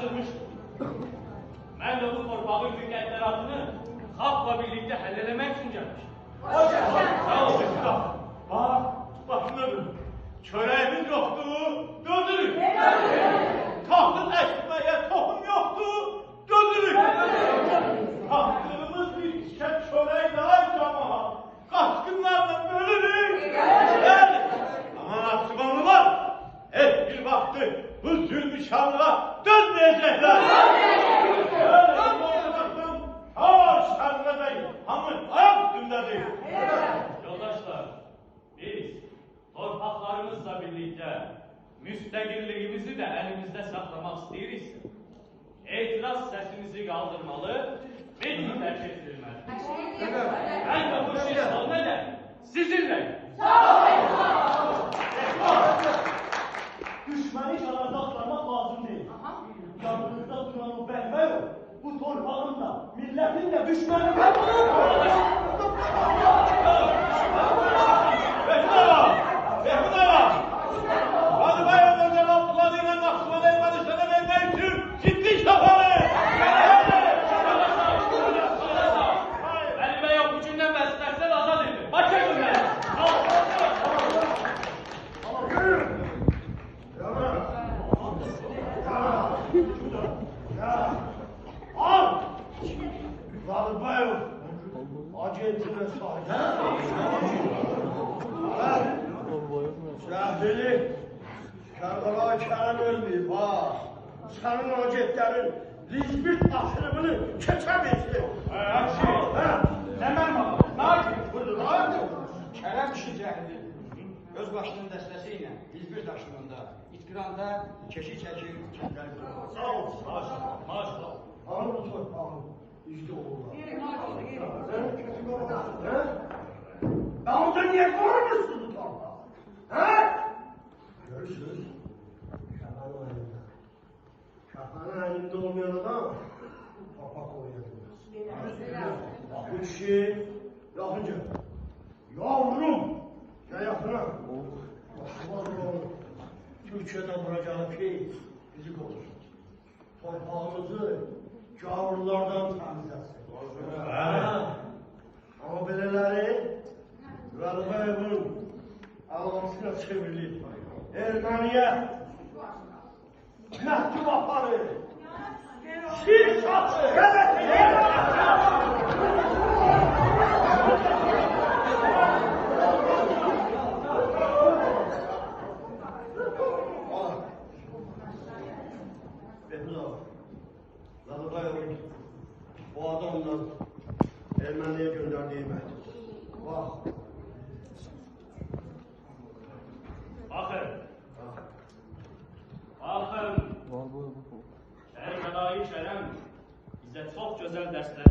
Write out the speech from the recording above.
anlaşılmıştır. Ben de bu torpağın hükümetlerini halkla birlikte hallelemek için gelmişim. Sağ ol Şefika. Bakın çöreğimiz yoktu, gördünüz. Tahtın ekmeğe tohum yoktu, gördünüz. Tahtımız bir işkep çöreği daha camaat. Kaçkınlarla bölünür. Aman Aslımanlı var. Hep bir baktı, bu zülmü şanlığa dönmeyecekler. Ayak üstündedir. Yoldaşlar, biz torpaklarımızla birlikte müstakilliğimizi de elimizde saklamak istiyoruz. İtiraz sesimizi kaldırmalı ve dinler kesilmeli. Ben de bu işi sonuna sizinle. Düşmanı çalardaklamak lazım değil. Yanınızda duran o behme yok. Bu torpağın da, milletin de düşmanı var. Hadi bayan özel altlarıyla Naksuman'a imanışlarına vermek için ciddi şafanı! Benim bey yok gücünden ben istersen azat edin. Başlayın beni! Al! Vallahi acentine sahip. Cahili, Karbala Kerem ölmeyip ha. Senin acetlerin Lizbit aşırımını keçemesin. Hemen bak, ne yapayım? Kerem kişi cəhli öz başının dəstəsi ilə İzmir daşınında, İtqiranda keşi çəkir, kəndlər qırır. Sağ ol. Maşallah. Alın bu torpağı. İşte oğullar. Ben burada niye korumuşsun bu torpağı? He? Görürsünüz. Şafanın elinde. Şafanın elinde olmayan adam torpak oynatılmaz. Bak bu işi yapınca. Yavrum! Ya yakına. Türkiye'den vuracağı şey bizi konuşur. Torpağımızı gavurlardan temizlesin. Ama beleleri Velbayev'in ağlamasına çevrilir. Ermeniye mehkum aparır. Şir satır. Velbayev'in bu adamla Ermeniye gönderdiği mektup. Bak. Bakın. Bakın. Ermeni Şerem bize çok güzel dersler